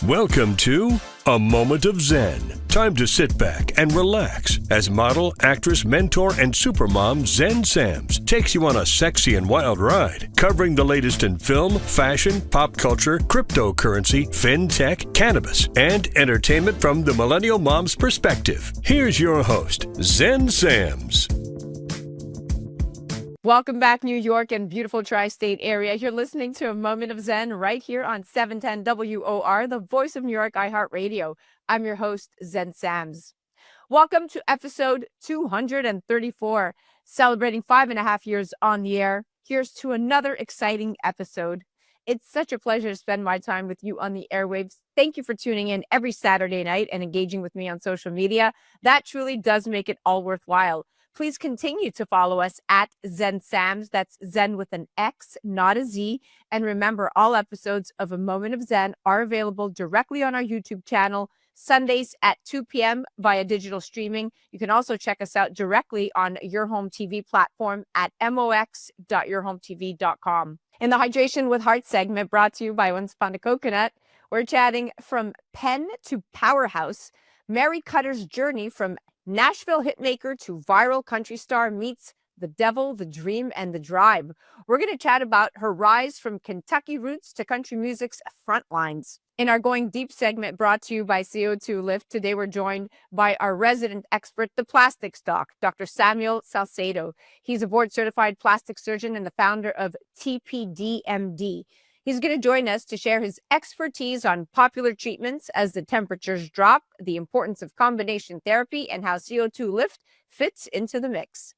Welcome to A Moment of Zen. Time to sit back and relax as model, actress, mentor, and supermom Zen Sams takes you on a sexy and wild ride, covering the latest in film, fashion, pop culture, cryptocurrency, fintech, cannabis, and entertainment from the millennial mom's perspective. Here's your host, Zen Sams. Welcome back, New York and beautiful tri-state area. You're listening to A Moment of Zen right here on 710 WOR, the voice of New York, iHeartRadio. I'm your host, Zen Sams. Welcome to episode 234, celebrating 5.5 years on the air. Here's to another exciting episode. It's such a pleasure to spend my time with you on the airwaves. Thank you for tuning in every Saturday night and engaging with me on social media. That truly does make it all worthwhile. Please continue to follow us at Zen Sams. That's Zen with an X, not a Z. And remember, all episodes of A Moment of Zen are available directly on our YouTube channel, Sundays at 2 p.m. via digital streaming. You can also check us out directly on Your Home TV platform at mox.yourhometv.com. In the Hydration with Heart segment brought to you by Once Upon a Coconut, we're chatting from pen to powerhouse, Mary Kutter's journey from Nashville hitmaker to viral country star meets the devil, the dream, and the drive. We're going to chat about her rise from Kentucky roots to country music's front lines. In our Going Deep segment brought to you by CO2 Lift, today we're joined by our resident expert, the plastics doc, Dr. Samuel Salcedo. He's a board-certified plastic surgeon and the founder of TPD MD. He's going to join us to share his expertise on popular treatments as the temperatures drop, the importance of combination therapy, and how CO2 Lift fits into the mix.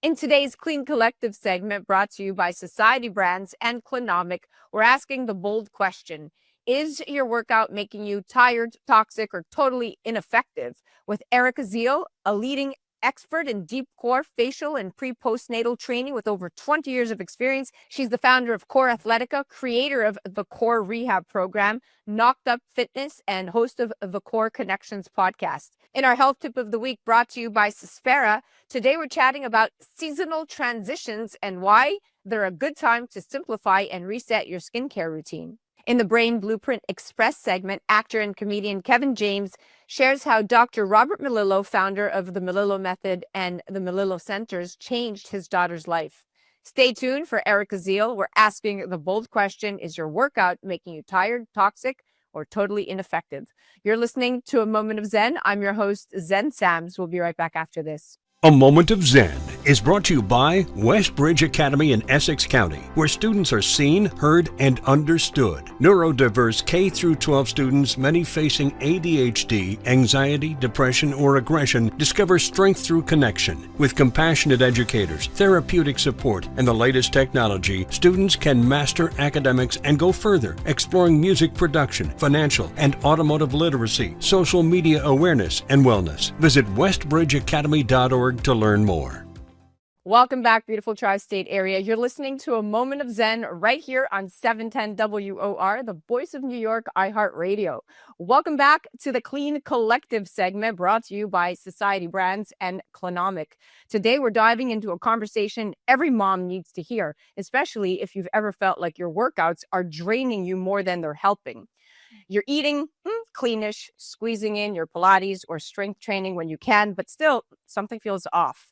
In today's Clean Collective segment brought to you by Society Brands and Cleanomic, we're asking the bold question: is your workout making you tired, toxic, or totally ineffective? With Erica Ziel, a leading expert in deep core, fascial, and pre-postnatal training with over 20 years of experience. She's the founder of Core Athletica, creator of the Core Rehab Program, Knocked Up Fitness, and host of the Core Connections podcast. In our health tip of the week brought to you by Sphera, today we're chatting about seasonal transitions and why they're a good time to simplify and reset your skincare routine. In the Brain Blueprint Express segment, actor and comedian Kevin James shares how Dr. Robert Melillo, founder of the Melillo Method and the Melillo Centers, changed his daughter's life. Stay tuned for Erica Ziel. We're asking the bold question: is your workout making you tired, toxic, or totally ineffective? You're listening to A Moment of Zen. I'm your host, Zen Sams. We'll be right back after this. A Moment of Zen is brought to you by Westbridge Academy in Essex County, where students are seen, heard, and understood. Neurodiverse K-12 students, many facing ADHD, anxiety, depression, or aggression, discover strength through connection. With compassionate educators, therapeutic support, and the latest technology, students can master academics and go further, exploring music production, financial and automotive literacy, social media awareness, and wellness. Visit westbridgeacademy.org to learn more. Welcome back, beautiful tri-state area. You're listening to A Moment of Zen right here on 710 WOR, the voice of New York, iHeartRadio. Welcome back to the Clean Collective segment brought to you by Society Brands and Cleanomic. Today, we're diving into a conversation every mom needs to hear, especially if you've ever felt like your workouts are draining you more than they're helping. You're eating cleanish, squeezing in your Pilates or strength training when you can, but still something feels off.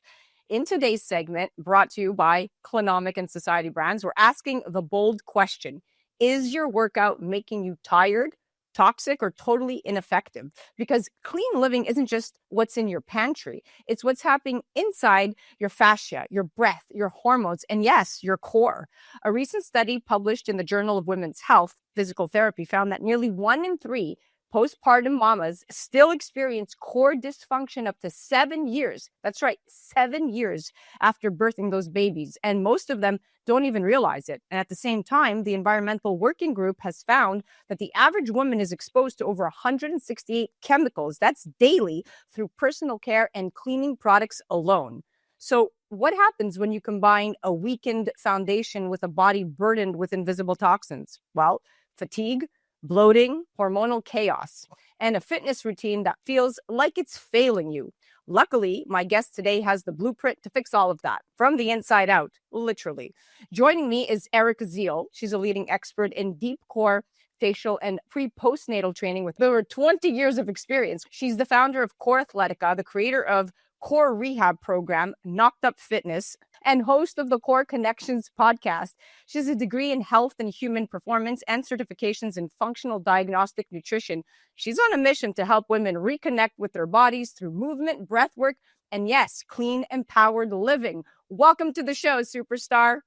In today's segment, brought to you by Cleanomic and Society Brands, we're asking the bold question: is your workout making you tired, toxic, or totally ineffective? Because clean living isn't just what's in your pantry. It's what's happening inside your fascia, your breath, your hormones, and yes, your core. A recent study published in the Journal of Women's Health, Physical Therapy, found that nearly 1 in 3 postpartum mamas still experience core dysfunction up to 7 years. That's right, 7 years after birthing those babies. And most of them don't even realize it. And at the same time, the Environmental Working Group has found that the average woman is exposed to over 168 chemicals. That's daily through personal care and cleaning products alone. So what happens when you combine a weakened foundation with a body burdened with invisible toxins? Well, fatigue, bloating, hormonal chaos, and a fitness routine that feels like it's failing you. Luckily, my guest today has the blueprint to fix all of that from the inside out, literally. Joining me is Erica Ziel. She's a leading expert in deep core, facial, and pre-postnatal training with over 20 years of experience. She's the founder of Core Athletica, the creator of Core Rehab Program, Knocked Up Fitness, and host of the Core Connections podcast. She has a degree in health and human performance and certifications in functional diagnostic nutrition. She's on a mission to help women reconnect with their bodies through movement, breath work, and yes, clean, empowered living. Welcome to the show, superstar.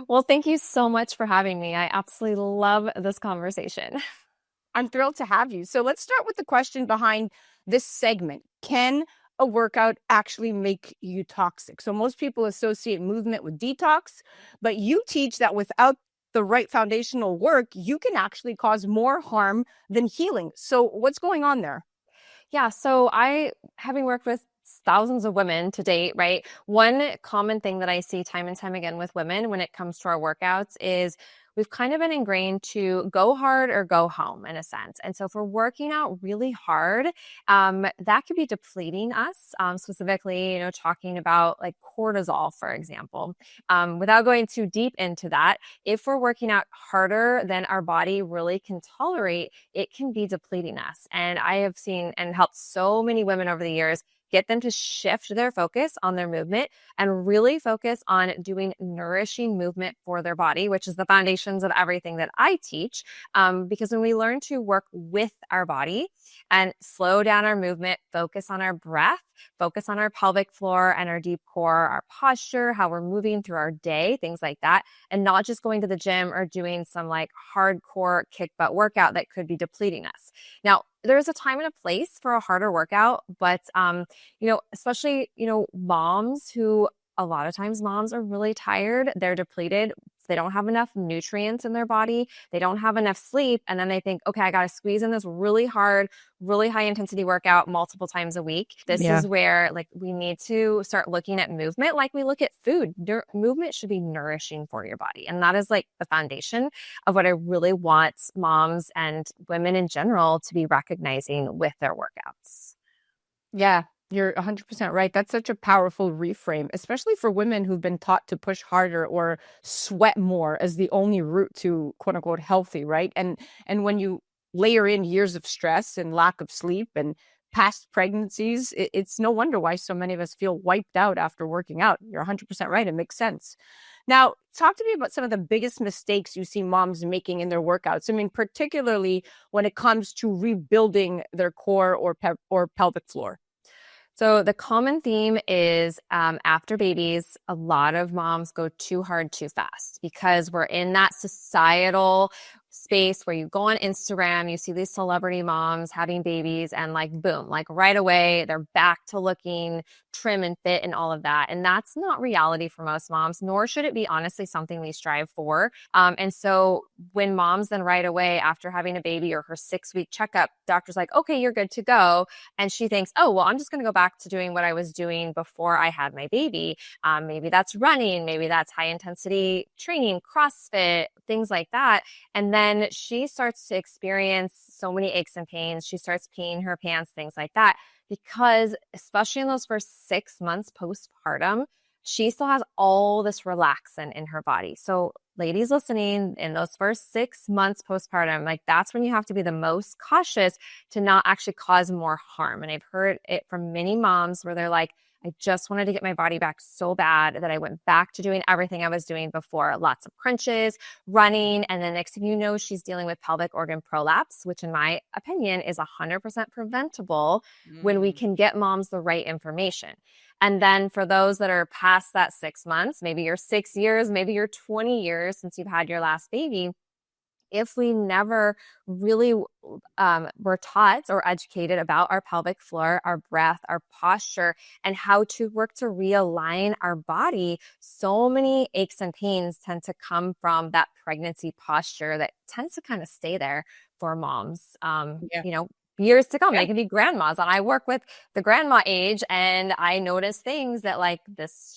Well, thank you so much for having me. I absolutely love this conversation. I'm thrilled to have you. So let's start with the question behind this segment. Can a workout actually make you toxic? So most people associate movement with detox, but you teach that without the right foundational work, you can actually cause more harm than healing. So what's going on there? Yeah, so having worked with thousands of women to date, right? One common thing that I see time and time again with women when it comes to our workouts is we've kind of been ingrained to go hard or go home in a sense. And so if we're working out really hard, that could be depleting us, specifically, talking about like cortisol, for example. Without going too deep into that, if we're working out harder than our body really can tolerate, it can be depleting us. And I have seen and helped so many women over the years get them to shift their focus on their movement and really focus on doing nourishing movement for their body, which is the foundations of everything that I teach. Because when we learn to work with our body and slow down our movement, focus on our breath, focus on our pelvic floor and our deep core, our posture, how we're moving through our day, things like that, and not just going to the gym or doing some like hardcore kick butt workout that could be depleting us. Now, there's a time and a place for a harder workout, but especially, moms who a lot of times moms are really tired, they're depleted, they don't have enough nutrients in their body, they don't have enough sleep, and then they think, okay, I got to squeeze in this really hard, really high intensity workout multiple times a week. This is where we need to start looking at movement like we look at food. Movement should be nourishing for your body. And that is like the foundation of what I really want moms and women in general to be recognizing with their workouts. Yeah, you're 100% right. That's such a powerful reframe, especially for women who've been taught to push harder or sweat more as the only route to quote unquote healthy, right? And when you layer in years of stress and lack of sleep and past pregnancies, it's no wonder why so many of us feel wiped out after working out. You're 100% right. It makes sense. Now, talk to me about some of the biggest mistakes you see moms making in their workouts. I mean, particularly when it comes to rebuilding their core or pelvic floor. So the common theme is after babies, a lot of moms go too hard, too fast because we're in that societal space where you go on Instagram, you see these celebrity moms having babies and boom, right away, they're back to looking trim and fit and all of that. And that's not reality for most moms, nor should it be honestly something we strive for. And so when moms then right away after having a baby or her 6-week checkup, doctor's like, okay, you're good to go. And she thinks, oh, well, I'm just going to go back to doing what I was doing before I had my baby. Maybe that's running, maybe that's high intensity training, CrossFit, things like that. And then she starts to experience so many aches and pains. She starts peeing her pants, things like that, because especially in those first 6 months postpartum, she still has all this relaxin in her body. So ladies listening, in those first 6 months postpartum, that's when you have to be the most cautious to not actually cause more harm. And I've heard it from many moms where they're like, I just wanted to get my body back so bad that I went back to doing everything I was doing before. Lots of crunches, running, and then next thing you know, she's dealing with pelvic organ prolapse, which in my opinion is 100% preventable when we can get moms the right information. And then for those that are past that 6 months, maybe you're 6 years, maybe you're 20 years since you've had your last baby, if we never really were taught or educated about our pelvic floor, our breath, our posture, and how to work to realign our body, so many aches and pains tend to come from that pregnancy posture that tends to kind of stay there for moms. Years to come. They can be grandmas. And I work with the grandma age and I notice things that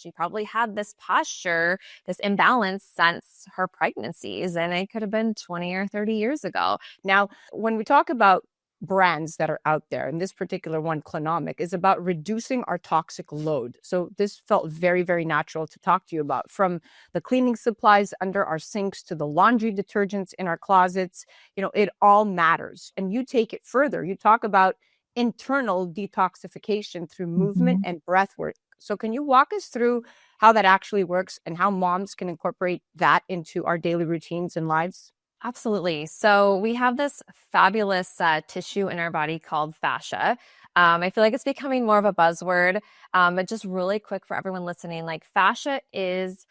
she probably had this posture, this imbalance since her pregnancies. And it could have been 20 or 30 years ago. Now, when we talk about brands that are out there, and this particular one, Cleanomic, is about reducing our toxic load. So this felt very, very natural to talk to you about, from the cleaning supplies under our sinks to the laundry detergents in our closets. It all matters. And you take it further. You talk about internal detoxification through movement and breath work. So can you walk us through how that actually works and how moms can incorporate that into our daily routines and lives? Absolutely. So we have this fabulous tissue in our body called fascia. I feel like it's becoming more of a buzzword, but just really quick for everyone listening, like fascia is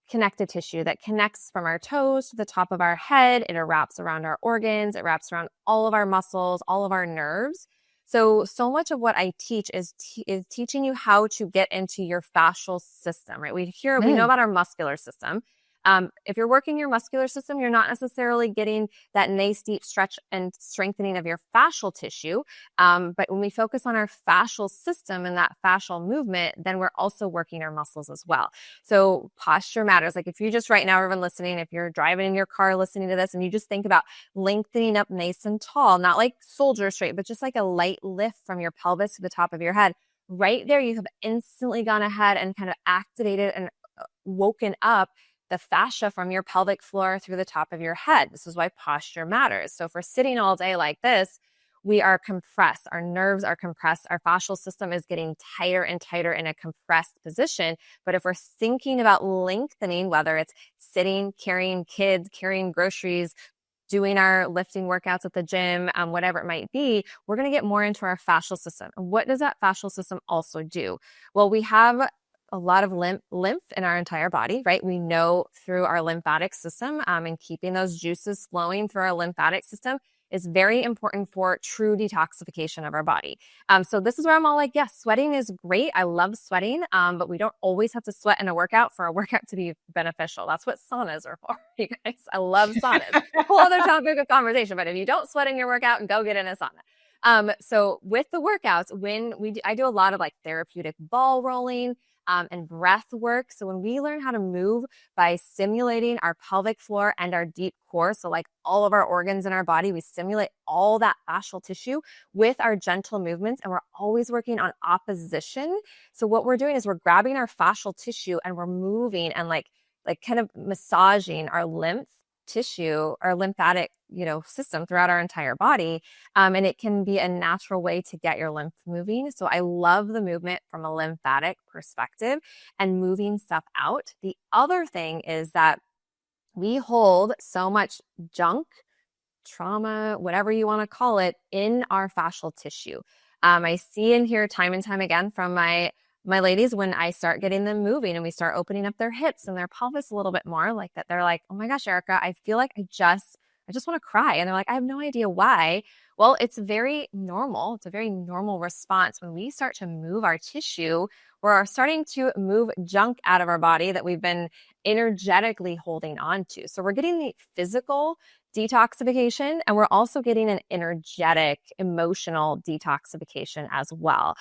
connective tissue that connects from our toes to the top of our head. It wraps around our organs. It wraps around all of our muscles, all of our nerves. So much of what I teach is teaching you how to get into your fascial system, right? We know about our muscular system. If you're working your muscular system, you're not necessarily getting that nice deep stretch and strengthening of your fascial tissue. But when we focus on our fascial system and that fascial movement, then we're also working our muscles as well. So posture matters. Like if you just right now, everyone listening, if you're driving in your car listening to this and you just think about lengthening up nice and tall, not like soldier straight, but just like a light lift from your pelvis to the top of your head, right there, you have instantly gone ahead and kind of activated and woken up the fascia from your pelvic floor through the top of your head. This is why posture matters. So if we're sitting all day like this, we are compressed. Our nerves are compressed. Our fascial system is getting tighter and tighter in a compressed position. But if we're thinking about lengthening, whether it's sitting, carrying kids, carrying groceries, doing our lifting workouts at the gym, whatever it might be, we're going to get more into our fascial system. And what does that fascial system also do? Well, we have a lot of lymph in our entire body, right? We know through our lymphatic system, and keeping those juices flowing through our lymphatic system is very important for true detoxification of our body. So this is where I'm all like, yes, sweating is great. I love sweating, but we don't always have to sweat in a workout for a workout to be beneficial. That's what saunas are for, you guys. I love saunas. Whole other topic of conversation, but if you don't sweat in your workout, go get in a sauna. So with the workouts, I do a lot of like therapeutic ball rolling, and breath work. So when we learn how to move by stimulating our pelvic floor and our deep core, so like all of our organs in our body, we stimulate all that fascial tissue with our gentle movements, and we're always working on opposition. So what we're doing is we're grabbing our fascial tissue and we're moving and like kind of massaging our lymph tissue, our lymphatic, system throughout our entire body. And it can be a natural way to get your lymph moving. So I love the movement from a lymphatic perspective and moving stuff out. The other thing is that we hold so much junk, trauma, whatever you want to call it, in our fascial tissue. I see and hear time and time again from my ladies, when I start getting them moving and we start opening up their hips and their pelvis a little bit more, like that, they're like, oh my gosh, Erica, I feel like I just want to cry. And they're like, I have no idea why. Well, it's very normal. It's a very normal response. When we start to move our tissue, we're starting to move junk out of our body that we've been energetically holding on to. So we're getting the physical detoxification, and we're also getting an energetic, emotional detoxification as well.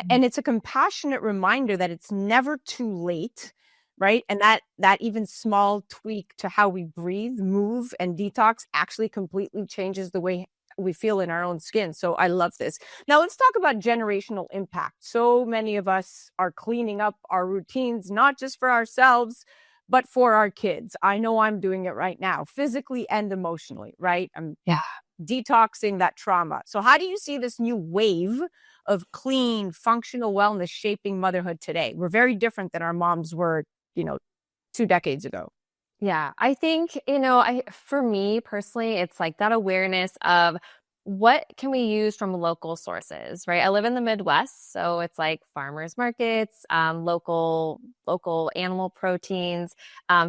And it's a compassionate reminder that it's never too late, right? And that even small tweak to how we breathe, move, and detox actually completely changes the way we feel in our own skin. So I love this. Now let's talk about generational impact. So many of us are cleaning up our routines, not just for ourselves, but for our kids. I know I'm doing it right now, physically and emotionally, right? I'm detoxing that trauma. So how do you see this new wave of clean, functional wellness shaping motherhood today? We're very different than our moms were, 2 decades ago. Yeah, I think, for me personally, it's like that awareness of what can we use from local sources, right? I live in the Midwest, so it's like farmers markets, local animal proteins,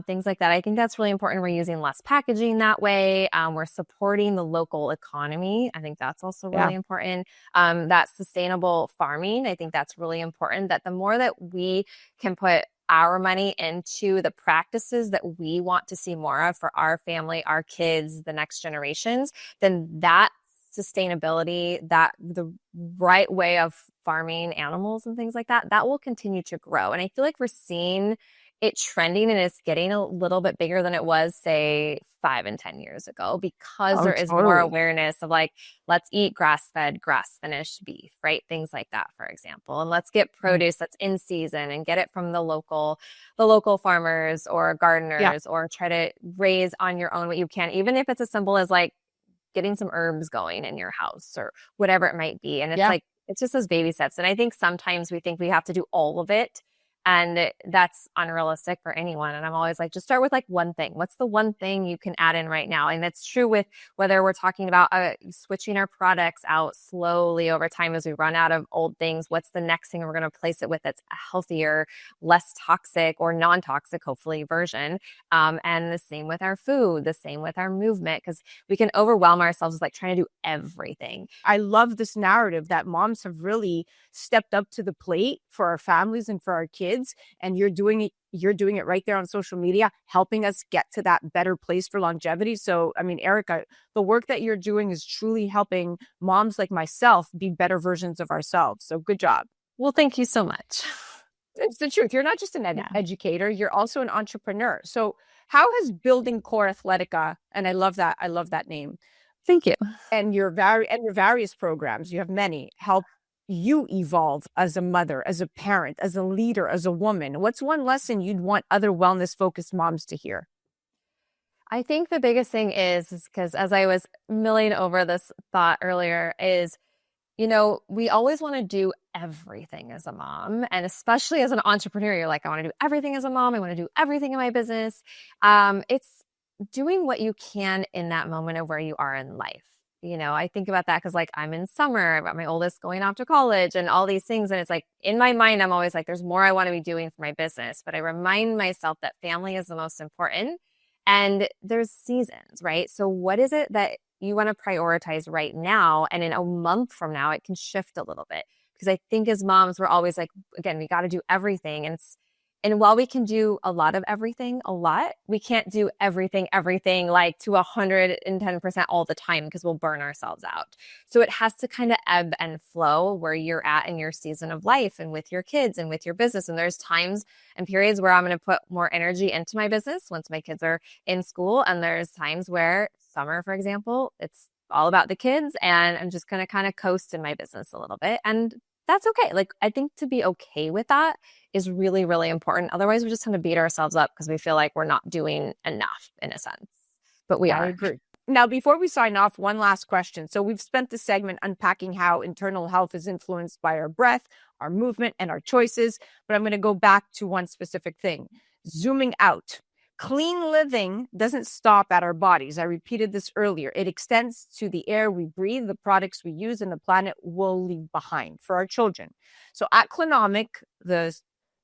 things like that. I think that's really important. We're using less packaging that way. We're supporting the local economy. I think that's also really important. That sustainable farming, I think that's really important, that the more that we can put our money into the practices that we want to see more of for our family, our kids, the next generations, then that sustainability, that the right way of farming animals and things like that, that will continue to grow. And I feel like we're seeing it trending and it's getting a little bit bigger than it was, say, 5 and 10 years ago, because Oh, there is more totally. awareness of like, let's eat grass-fed, grass-finished beef, right? Things like that, for example. And let's get produce that's in season and get it from the local farmers or Yeah. gardeners, or try to raise on your own what you can, even if it's as simple as like getting some herbs going in your house or whatever it might be. And it's Yeah. like, it's just those baby steps. And I think sometimes we think we have to do all of it. And that's unrealistic for anyone. And I'm always like, just start with like one thing. What's the one thing you can add in right now? And that's true with whether we're talking about switching our products out slowly over time as we run out of old things. What's the next thing we're going to replace it with that's a healthier, less toxic or non-toxic, hopefully, version? And the same with our food, the same with our movement, because we can overwhelm ourselves with like trying to do everything. I love this narrative that moms have really stepped up to the plate for our families and for our kids. And you're doing it right there on social media, helping us get to that better place for longevity. So, I mean, Erica, the work that you're doing is truly helping moms like myself be better versions of ourselves. So good job. Well, thank you so much. It's the truth. You're not just an Yeah. educator, you're also an entrepreneur. So how has building Core Athletica, and I love that name, Thank you. and your various programs, you have many, help you evolve as a mother, as a parent, as a leader, as a woman? What's one lesson you'd want other wellness focused moms to hear? I think the biggest thing is because as I was milling over this thought earlier is, we always want to do everything as a mom. And especially as an entrepreneur, you're like, I want to do everything as a mom. I want to do everything in my business. It's doing what you can in that moment of where you are in life. I think about that because like I'm in summer, I've got my oldest going off to college and all these things. And it's like in my mind, I'm always like, there's more I want to be doing for my business. But I remind myself that family is the most important. And there's seasons, right? So what is it that you want to prioritize right now? And in a month from now, it can shift a little bit. Because I think as moms, we're always like, again, we got to do everything. And while we can do a lot of everything a lot, we can't do everything like to 110% all the time because we'll burn ourselves out. So it has to kind of ebb and flow where you're at in your season of life and with your kids and with your business. And there's times and periods where I'm going to put more energy into my business once my kids are in school. And there's times where summer, for example, it's all about the kids and I'm just going to kind of coast in my business a little bit. And that's okay. Like, I think to be okay with that is really, really important. Otherwise, we're just going to beat ourselves up because we feel like we're not doing enough in a sense. But we are. I agree. Now, before we sign off, one last question. So we've spent the segment unpacking how internal health is influenced by our breath, our movement, and our choices. But I'm going to go back to one specific thing. Zooming out. Clean living doesn't stop at our bodies. I repeated this earlier. It extends to the air we breathe, the products we use, and the planet we'll leave behind for our children. So at Cleanomic, the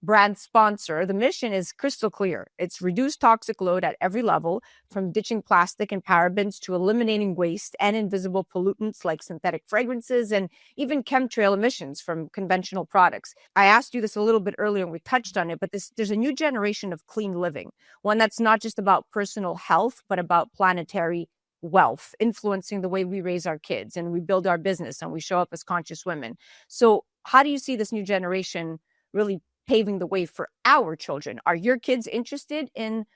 brand sponsor, the mission is crystal clear. It's reduce toxic load at every level, from ditching plastic and parabens to eliminating waste and invisible pollutants like synthetic fragrances and even chemtrail emissions from conventional products. I asked you this a little bit earlier and we touched on it, but there's a new generation of clean living, one that's not just about personal health, but about planetary wealth, influencing the way we raise our kids and we build our business and we show up as conscious women. So how do you see this new generation really paving the way for our children? Are your kids interested in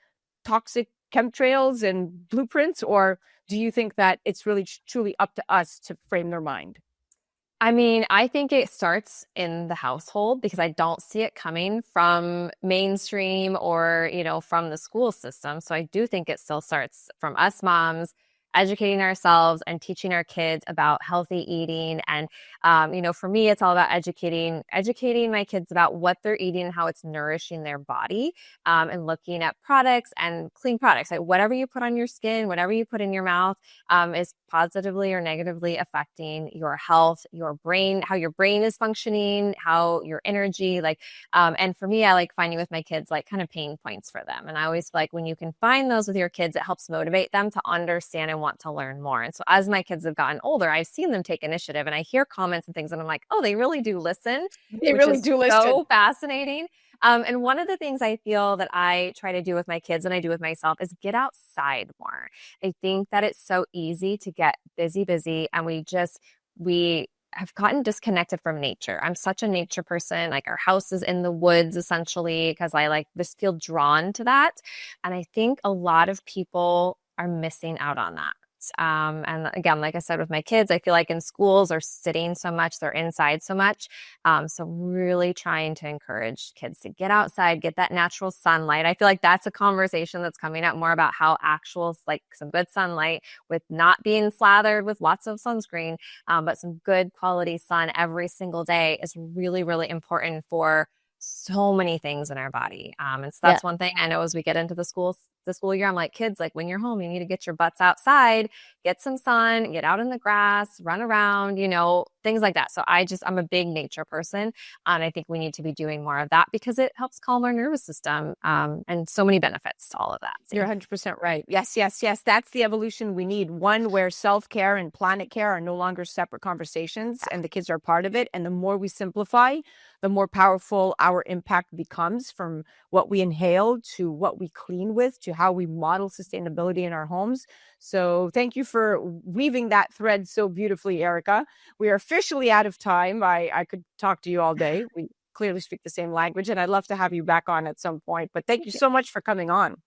toxic chemtrails and blueprints, or do you think that it's really truly up to us to frame their mind? I mean, I think it starts in the household because I don't see it coming from mainstream or, from the school system. So I do think it still starts from us moms educating ourselves and teaching our kids about healthy eating. And, for me, it's all about educating my kids about what they're eating and how it's nourishing their body, and looking at products and clean products. Like whatever you put on your skin, whatever you put in your mouth, is positively or negatively affecting your health, your brain, how your brain is functioning, how your energy, and for me, I like finding with my kids, like kind of pain points for them. And I always feel like when you can find those with your kids, it helps motivate them to understand and want to learn more. And so as my kids have gotten older, I've seen them take initiative and I hear comments and things and I'm like, oh, they really do listen. They really do listen. So fascinating. And one of the things I feel that I try to do with my kids and I do with myself is get outside more. I think that it's so easy to get busy and we have gotten disconnected from nature. I'm such a nature person. Like our house is in the woods essentially because I like just feel drawn to that. And I think a lot of people are missing out on that. And again, like I said, with my kids, I feel like in schools they're sitting so much, they're inside so much. So really trying to encourage kids to get outside, get that natural sunlight. I feel like that's a conversation that's coming up more about how actual, like some good sunlight with not being slathered with lots of sunscreen, but some good quality sun every single day is really, really important for so many things in our body. And so that's one thing I know as we get into the school year, I'm like, kids, like when you're home, you need to get your butts outside, get some sun, get out in the grass, run around, things like that. So I'm a big nature person. And I think we need to be doing more of that because it helps calm our nervous system. And so many benefits to all of that. So. You're 100% right. Yes. That's the evolution we need. One where self-care and planet care are no longer separate conversations and the kids are part of it. And the more we simplify, the more powerful our impact becomes, from what we inhale to what we clean with to how we model sustainability in our homes. So thank you for weaving that thread so beautifully, Erica. We are officially out of time. I could talk to you all day. We clearly speak the same language, and I'd love to have you back on at some point. But thank you so much for coming on.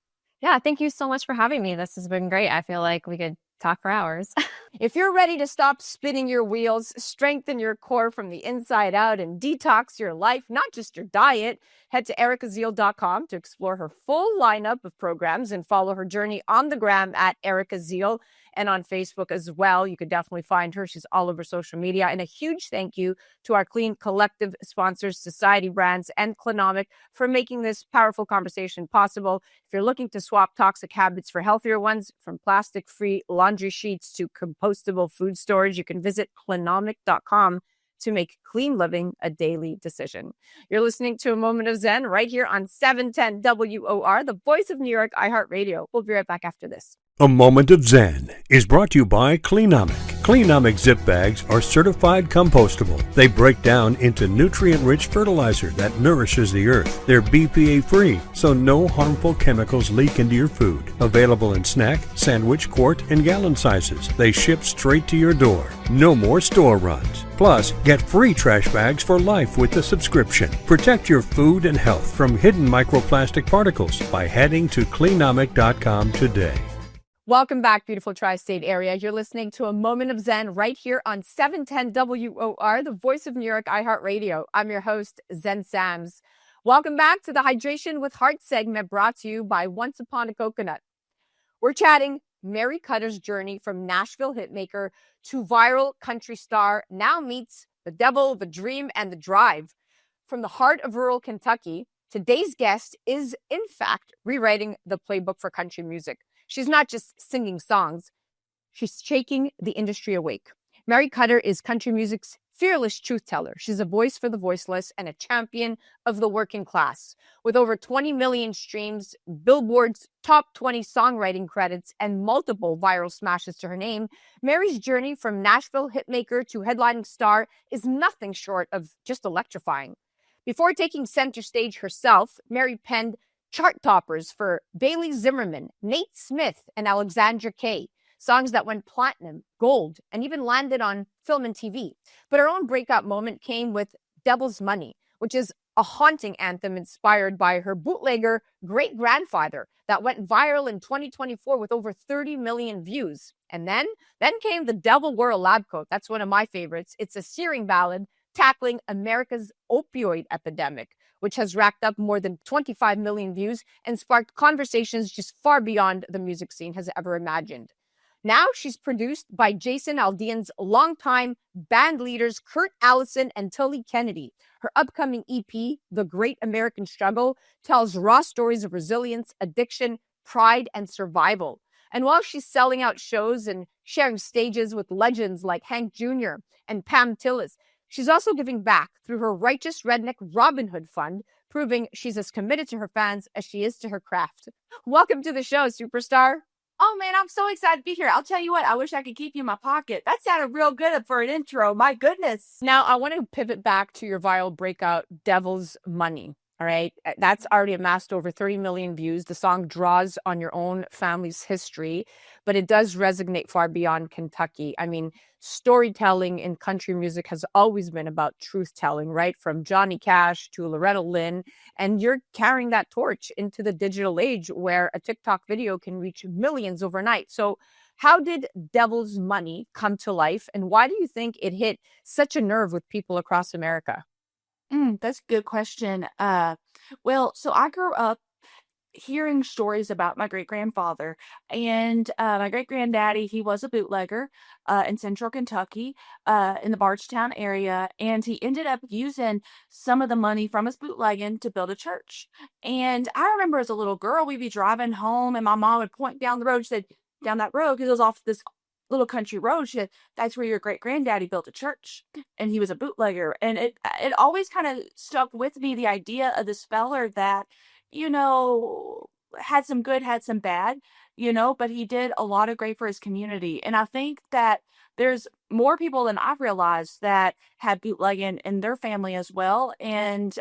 Yeah, thank you so much for having me. This has been great. I feel like we could talk for hours. If you're ready to stop spinning your wheels, strengthen your core from the inside out, and detox your life, not just your diet, head to ericaziel.com to explore her full lineup of programs and follow her journey on the gram at Erica Ziel and on Facebook as well. You could definitely find her. She's all over social media. And a huge thank you to our Clean Collective sponsors, Society Brands and Cleanomic, for making this powerful conversation possible. If you're looking to swap toxic habits for healthier ones, from plastic-free laundry sheets to compostable food storage, you can visit cleanomic.com to make clean living a daily decision. You're listening to A Moment of Zen right here on 710 WOR, the voice of New York, iHeartRadio. We'll be right back after this. A Moment of Zen is brought to you by Cleanomic. Cleanomic zip bags are certified compostable. They break down into nutrient-rich fertilizer that nourishes the earth. They're BPA-free, so no harmful chemicals leak into your food. Available in snack, sandwich, quart, and gallon sizes. They ship straight to your door. No more store runs. Plus, get free trash bags for life with the subscription. Protect your food and health from hidden microplastic particles by heading to cleanomic.com today. Welcome back, beautiful tri-state area. You're listening to A Moment of Zen right here on 710 WOR, the voice of New York, iHeartRadio. I'm your host, Zen Sams. Welcome back to the Hydration with Heart segment brought to you by Once Upon a Coconut. We're chatting Mary Kutter's journey from Nashville hitmaker to viral country star, now meets the devil, the dream, and the drive. From the heart of rural Kentucky, today's guest is, in fact, rewriting the playbook for country music. She's not just singing songs, she's shaking the industry awake. Mary Kutter is country music's fearless truth teller. She's a voice for the voiceless and a champion of the working class. With over 20 million streams, Billboard's top 20 songwriting credits, and multiple viral smashes to her name, Mary's journey from Nashville hitmaker to headlining star is nothing short of just electrifying. Before taking center stage herself, Mary penned chart toppers for Bailey Zimmerman, Nate Smith, and Alexandra Kay, songs that went platinum, gold, and even landed on film and TV. But her own breakout moment came with Devil's Money, which is a haunting anthem inspired by her bootlegger great-grandfather that went viral in 2024 with over 30 million views. And then came The Devil Wore a Lab Coat. That's one of my favorites. It's a searing ballad tackling America's opioid epidemic, which has racked up more than 25 million views and sparked conversations just far beyond the music scene has ever imagined. Now she's produced by Jason Aldean's longtime band leaders Kurt Allison and Tully Kennedy. Her upcoming EP, The Great American Struggle, tells raw stories of resilience, addiction, pride, and survival. And while she's selling out shows and sharing stages with legends like Hank Jr. and Pam Tillis, she's also giving back through her Righteous Redneck Robin Hood Fund, proving she's as committed to her fans as she is to her craft. Welcome to the show, superstar. Oh, man, I'm so excited to be here. I'll tell you what, I wish I could keep you in my pocket. That sounded real good for an intro. My goodness. Now, I want to pivot back to your viral breakout, Devil's Money. All right. That's already amassed over 30 million views. The song draws on your own family's history, but it does resonate far beyond Kentucky. I mean, storytelling in country music has always been about truth telling, right? From Johnny Cash to Loretta Lynn. And you're carrying that torch into the digital age where a TikTok video can reach millions overnight. So, how did Devil's Money come to life? And why do you think it hit such a nerve with people across America? That's a good question. Well, so I grew up hearing stories about my great grandfather and my great granddaddy. He was a bootlegger in central Kentucky, in the Bardstown area, and he ended up using some of the money from his bootlegging to build a church. And I remember as a little girl, we'd be driving home, and my mom would point down the road. She said, "Down that road," because it was off this little country road. She said, "That's where your great granddaddy built a church," and he was a bootlegger. And it always kind of stuck with me, the idea of this feller that, you know, had some good, had some bad, but he did a lot of great for his community. And I think that there's more people than I've realized that had bootlegging in their family as well. And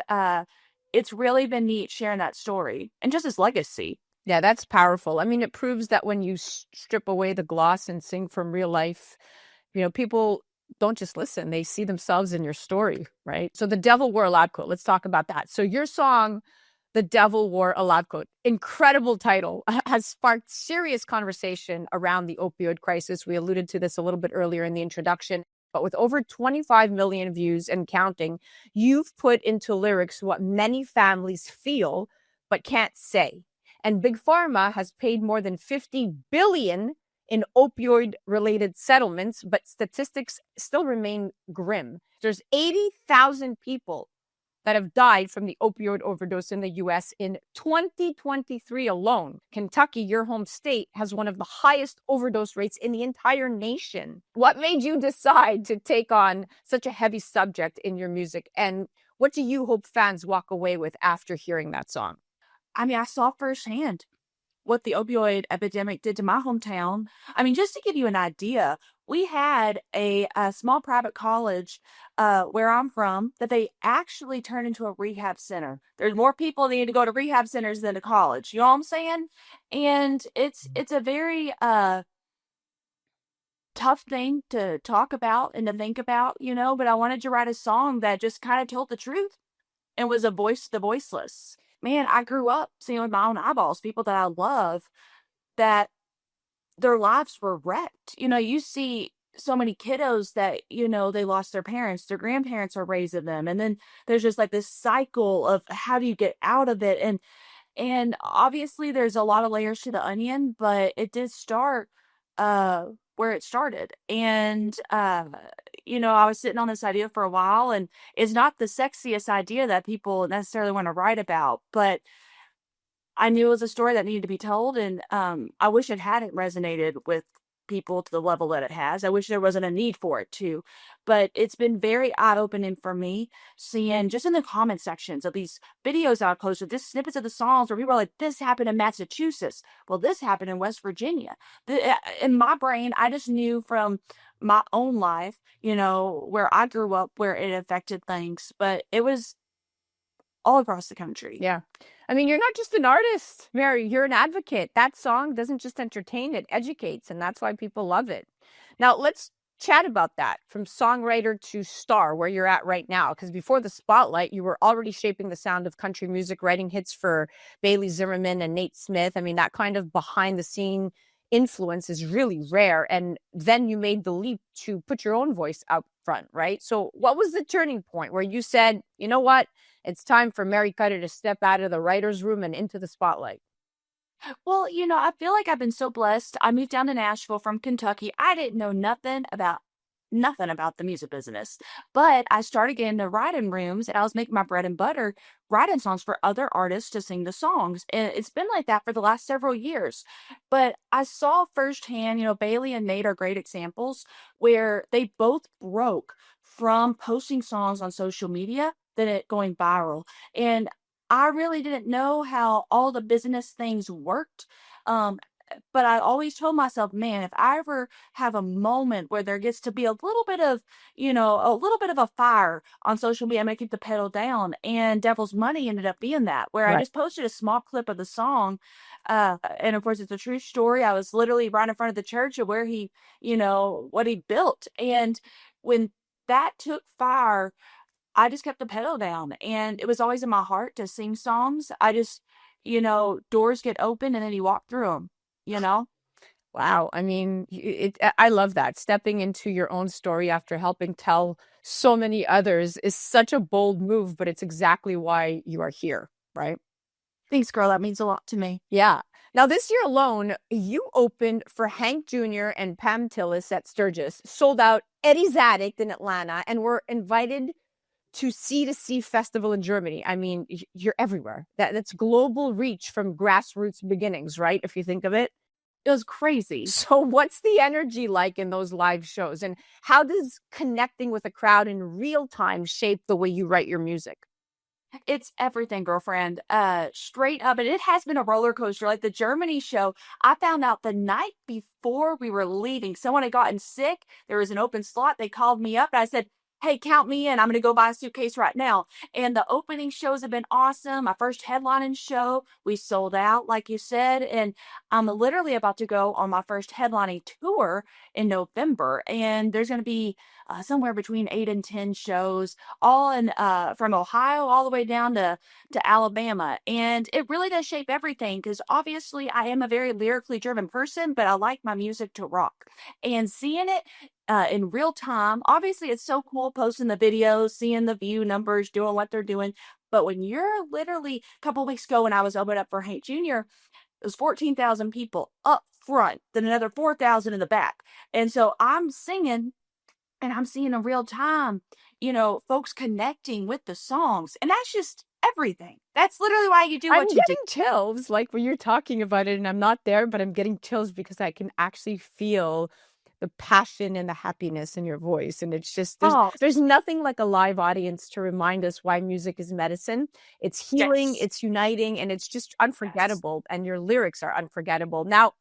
it's really been neat sharing that story and just his legacy. Yeah, that's powerful. I mean, it proves that when you strip away the gloss and sing from real life, people don't just listen, they see themselves in your story, right? So the Devil Wore a Lab Coat, let's talk about that. So your song, The Devil Wore a Lab Coat, incredible title, has sparked serious conversation around the opioid crisis. We alluded to this a little bit earlier in the introduction, but with over 25 million views and counting, you've put into lyrics what many families feel but can't say. And Big Pharma has paid more than $50 billion in opioid-related settlements, but statistics still remain grim. There's 80,000 people that have died from the opioid overdose in the U.S. in 2023 alone. Kentucky, your home state, has one of the highest overdose rates in the entire nation. What made you decide to take on such a heavy subject in your music? And what do you hope fans walk away with after hearing that song? I mean, I saw firsthand what the opioid epidemic did to my hometown. I mean, just to give you an idea, we had a small private college where I'm from that they actually turned into a rehab center. There's more people that need to go to rehab centers than to college. You know what I'm saying? And it's a very tough thing to talk about and to think about, but I wanted to write a song that just kind of told the truth and was a voice to the voiceless. Man, I grew up seeing with my own eyeballs people that I love that their lives were wrecked. You see so many kiddos that, they lost their parents, their grandparents are raising them. And then there's just like this cycle of how do you get out of it? And obviously there's a lot of layers to the onion, but it did start where it started. And I was sitting on this idea for a while, and it's not the sexiest idea that people necessarily want to write about, but I knew it was a story that needed to be told. And I wish it hadn't resonated with people to the level that it has. I wish there wasn't a need for it too. But it's been very eye-opening for me seeing just in the comment sections of these videos I posted, just snippets of the songs where people are like, this happened in Massachusetts. Well, this happened in West Virginia. In my brain, I just knew from my own life, where I grew up, where it affected things, but it was all across the country. Yeah. I mean, you're not just an artist, Mary, you're an advocate. That song doesn't just entertain, it educates, and that's why people love it. Now, let's chat about that from songwriter to star, where you're at right now. Because before the spotlight, you were already shaping the sound of country music, writing hits for Bailey Zimmerman and Nate Smith. I mean, that kind of behind the scene influence is really rare. And then you made the leap to put your own voice out front, right? So what was the turning point where you said, you know what? It's time for Mary Kutter to step out of the writer's room and into the spotlight? Well, I feel like I've been so blessed. I moved down to Nashville from Kentucky. I didn't know nothing about the music business, but I started getting to writing rooms, and I was making my bread and butter writing songs for other artists to sing the songs. And it's been like that for the last several years. But I saw firsthand, Bailey and Nate are great examples where they both broke from posting songs on social media than it going viral. And I really didn't know how all the business things worked. but I always told myself, man, if I ever have a moment where there gets to be a little bit of, a little bit of a fire on social media, I'm gonna keep the pedal down. And Devil's Money ended up being that, where I Right. just posted a small clip of the song. And of course, it's a true story. I was literally right in front of the church of where he, what he built. And when that took fire, I just kept the pedal down, and it was always in my heart to sing songs. I just, doors get open and then you walk through them, you know? Wow. I mean, I love that. Stepping into your own story after helping tell so many others is such a bold move, but it's exactly why you are here, right? Thanks, girl. That means a lot to me. Yeah. Now, this year alone, you opened for Hank Jr. and Pam Tillis at Sturgis, sold out Eddie's Attic in Atlanta, and were invited to C2C Festival in Germany. I mean, you're everywhere. That's global reach from grassroots beginnings, right? If you think of it. It was crazy. So what's the energy like in those live shows? And how does connecting with a crowd in real time shape the way you write your music? It's everything, girlfriend. Straight up. And it has been a roller coaster. Like the Germany show, I found out the night before we were leaving, someone had gotten sick. There was an open slot. They called me up and I said, hey, count me in. I'm going to go buy a suitcase right now. And the opening shows have been awesome. My first headlining show, we sold out, like you said. And I'm literally about to go on my first headlining tour in November. And there's going to be somewhere between 8 and 10 shows, all in from Ohio all the way down to Alabama. And it really does shape everything because obviously I am a very lyrically driven person, but I like my music to rock. And seeing it in real time. Obviously, it's so cool posting the videos, seeing the view numbers, doing what they're doing. But when you're literally a couple of weeks ago when I was opening up for Hank Jr., it was 14,000 people up front, then another 4,000 in the back. And so I'm singing and I'm seeing in real time, folks connecting with the songs. And that's just everything. That's literally why you do I'm what you do. getting chills like when you're talking about it, and I'm not there, but I'm getting chills because I can actually feel the passion and the happiness in your voice. And it's just, Oh, there's nothing like a live audience to remind us why music is medicine. It's healing, yes. it's uniting, and it's just Yes. unforgettable. And your lyrics are unforgettable. Now,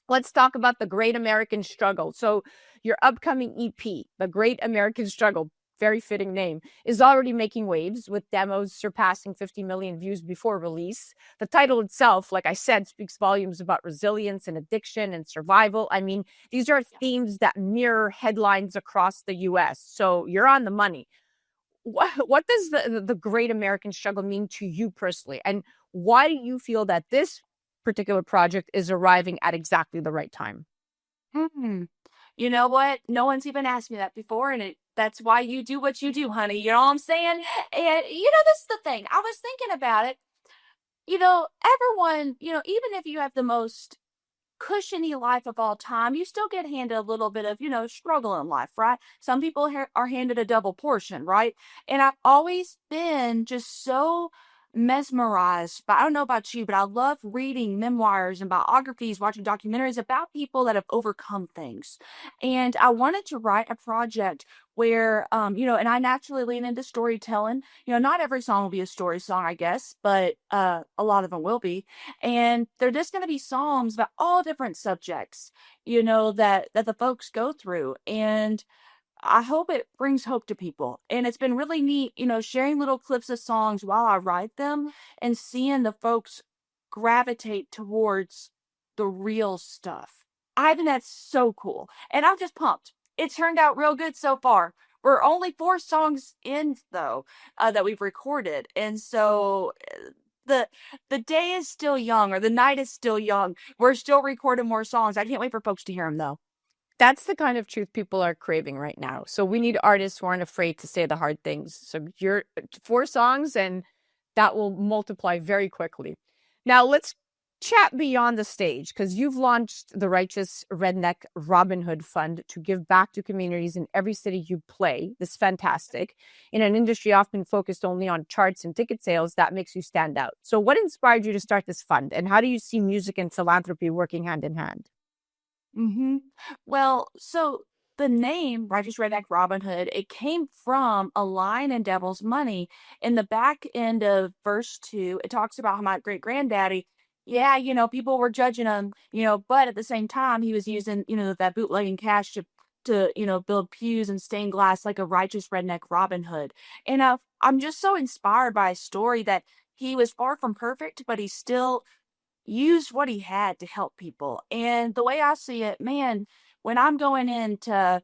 let's talk about the Great American Struggle. So your upcoming EP, The Great American Struggle, very fitting name, is already making waves with demos surpassing 50 million views before release. The title itself, like I said, speaks volumes about resilience and addiction and survival. I mean, these are themes that mirror headlines across the US. So you're on the money. What does the Great American Struggle mean to you personally? And why do you feel that this particular project is arriving at exactly the right time? Hmm. You know what? No one's even asked me that before, and that's why you do what you do, honey. You know what I'm saying? And this is the thing. I was thinking about it. Everyone, even if you have the most cushiony life of all time, you still get handed a little bit of, struggle in life, right? Some people are handed a double portion, right? And I've always been just so mesmerized by, I don't know about you, but I love reading memoirs and biographies, watching documentaries about people that have overcome things. And I wanted to write a project where, and I naturally lean into storytelling. Not every song will be a story song, I guess, but a lot of them will be. And they're just going to be songs about all different subjects, that the folks go through. And I hope it brings hope to people. And it's been really neat, sharing little clips of songs while I write them and seeing the folks gravitate towards the real stuff. I think that's so cool. And I'm just pumped. It turned out real good so far. We're only 4 songs in, though, that we've recorded. And so the day is still young, or the night is still young. We're still recording more songs. I can't wait for folks to hear them, though. That's the kind of truth people are craving right now. So we need artists who aren't afraid to say the hard things. So you're 4 songs, and that will multiply very quickly. Now let's chat beyond the stage, because you've launched the Righteous Redneck Robin Hood Fund to give back to communities in every city you play. This is fantastic. In an industry often focused only on charts and ticket sales, that makes you stand out. So what inspired you to start this fund, and how do you see music and philanthropy working hand in hand? Mm-hmm. Well, so the name Righteous Redneck Robin Hood, it came from a line in Devil's Money. In the back end of verse 2, it talks about how my great granddaddy, yeah, people were judging him, but at the same time, he was using, that bootlegging cash to, build pews and stained glass like a righteous redneck Robin Hood. And I'm just so inspired by a story that he was far from perfect, but he still used what he had to help people. And the way I see it, man, when I'm going into,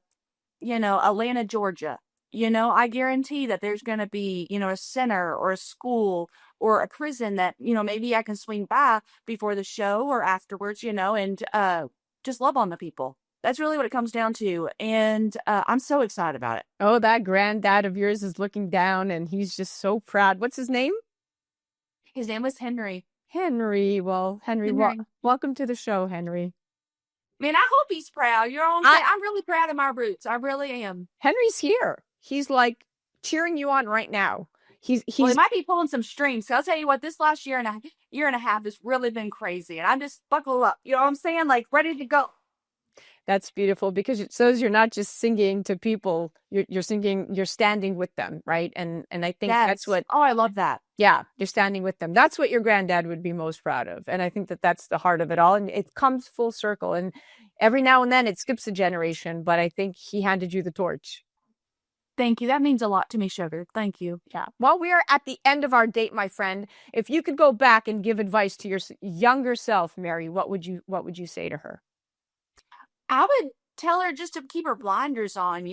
Atlanta, Georgia, I guarantee that there's going to be, a center or a school or a prison that, maybe I can swing by before the show or afterwards, and just love on the people. That's really what it comes down to. And I'm so excited about it. Oh, that granddad of yours is looking down and he's just so proud. What's his name? His name was Henry. Henry. Well, Henry, welcome to the show, Henry. Man, I hope he's proud. You know what I'm saying? I'm really proud of my roots. I really am. Henry's here. He's like cheering you on right now. Well, he might be pulling some strings. So I'll tell you what, this last year and a half has really been crazy. And I'm just buckle up. You know what I'm saying? Like ready to go. That's beautiful because it shows you're not just singing to people. You're singing, you're standing with them, right? And I think that's what. Oh, I love that. Yeah, you're standing with them. That's what your granddad would be most proud of. And I think that that's the heart of it all. And it comes full circle. And every now and then it skips a generation, but I think he handed you the torch. Thank you. That means a lot to me, Sugar. Thank you. Yeah. Well, we are at the end of our date, my friend. If you could go back and give advice to your younger self, Mary, what would you say to her? I would tell her just to keep her blinders on,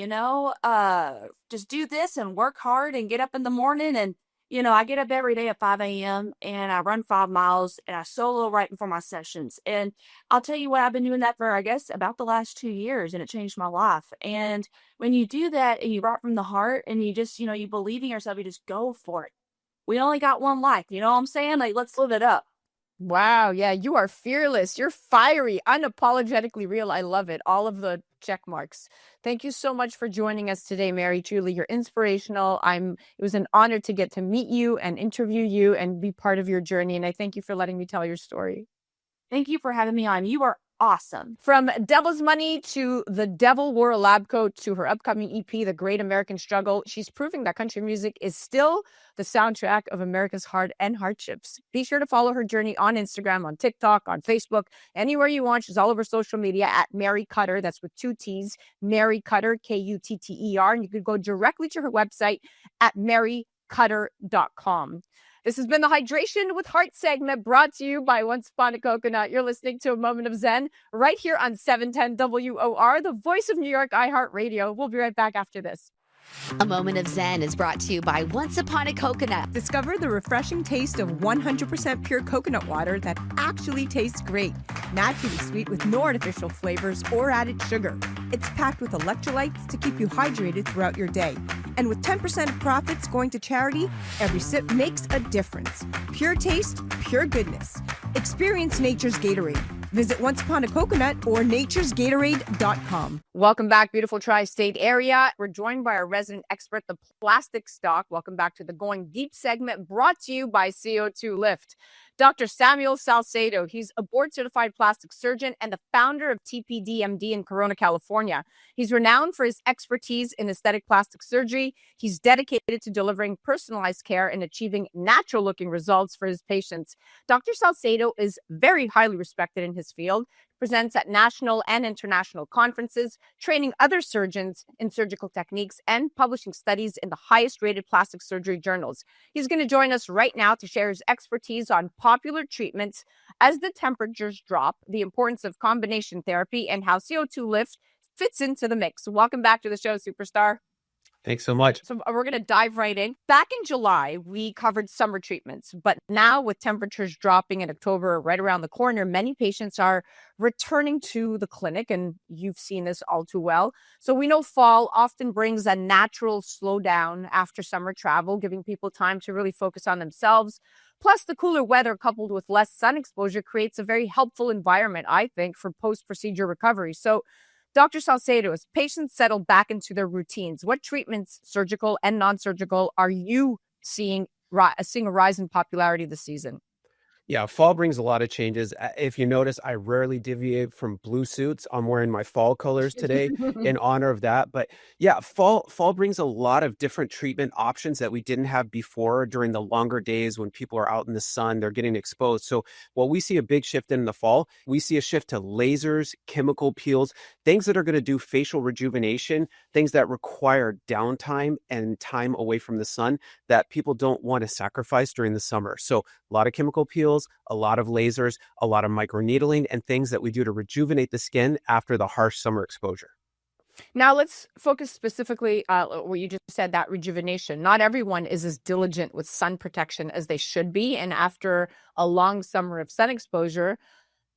just do this and work hard and get up in the morning. And, I get up every day at 5 a.m. and I run 5 miles and I solo right before my sessions. And I'll tell you what, I've been doing that for, I guess, about the last 2 years, and it changed my life. And when you do that and you write from the heart and you just, you believe in yourself, you just go for it. We only got one life. You know what I'm saying? Like, let's live it up. Wow. Yeah, you are fearless. You're fiery, unapologetically real. I love it. All of the check marks. Thank you so much for joining us today, Mary. Truly, you're inspirational. It was an honor to get to meet you and interview you and be part of your journey. And I thank you for letting me tell your story. Thank you for having me on. You are awesome. From Devil's Money to The Devil Wore a Lab Coat to her upcoming EP, The Great American Struggle, she's proving that country music is still the soundtrack of America's hard and hardships. Be sure to follow her journey on Instagram, on TikTok, on Facebook, anywhere you want. She's all over social media at Mary Kutter. That's with 2 T's, Mary Kutter, Kutter. And you could go directly to her website at marykutter.com. This has been the Hydration with Heart segment brought to you by Once Upon a Coconut. You're listening to A Moment of Zen right here on 710 WOR, the voice of New York, iHeartRadio. We'll be right back after this. A Moment of Zen is brought to you by Once Upon a Coconut. Discover the refreshing taste of 100% pure coconut water that actually tastes great. Naturally sweet with no artificial flavors or added sugar. It's packed with electrolytes to keep you hydrated throughout your day. And with 10% of profits going to charity, every sip makes a difference. Pure taste, pure goodness. Experience nature's Gatorade. Visit Once Upon a Coconut or naturesgatorade.com. Welcome back, beautiful tri-state area. We're joined by our resident expert, the plastic stock. Welcome back to the Going Deep segment brought to you by CO2 Lift. Dr. Samuel Salcedo, he's a board-certified plastic surgeon and the founder of TPD MD in Corona, California. He's renowned for his expertise in aesthetic plastic surgery. He's dedicated to delivering personalized care and achieving natural-looking results for his patients. Dr. Salcedo is very highly respected in his field, presents at national and international conferences, training other surgeons in surgical techniques and publishing studies in the highest-rated plastic surgery journals. He's going to join us right now to share his expertise on popular treatments as the temperatures drop, the importance of combination therapy, and how CO2 Lift fits into the mix. Welcome back to the show, superstar. Thanks so much. So we're going to dive right in. Back in July, we covered summer treatments, but now with temperatures dropping in October right around the corner, many patients are returning to the clinic, and you've seen this all too well. So we know fall often brings a natural slowdown after summer travel, giving people time to really focus on themselves. Plus, the cooler weather coupled with less sun exposure creates a very helpful environment, I think, for post-procedure recovery. So Dr. Salcedo, as patients settle back into their routines, what treatments, surgical and non-surgical, are you seeing a rise in popularity this season? Yeah, fall brings a lot of changes. If you notice, I rarely deviate from blue suits. I'm wearing my fall colors today in honor of that. But yeah, fall brings a lot of different treatment options that we didn't have before during the longer days when people are out in the sun, they're getting exposed. So while we see a big shift in the fall, we see a shift to lasers, chemical peels, things that are going to do facial rejuvenation, things that require downtime and time away from the sun that people don't want to sacrifice during the summer. So a lot of chemical peels, a lot of lasers, a lot of microneedling, and things that we do to rejuvenate the skin after the harsh summer exposure. Now let's focus specifically where you just said that rejuvenation. Not everyone is as diligent with sun protection as they should be. And after a long summer of sun exposure,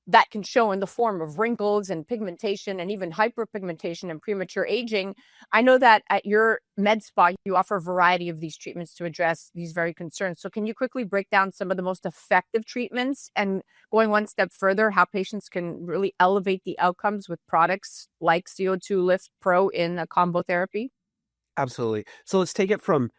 that can show in the form of wrinkles and pigmentation and even hyperpigmentation and premature aging. I know that at your med spa, you offer a variety of these treatments to address these very concerns. So can you quickly break down some of the most effective treatments and going one step further, how patients can really elevate the outcomes with products like CO2 Lift Pro in a combo therapy? Absolutely. So let's take it from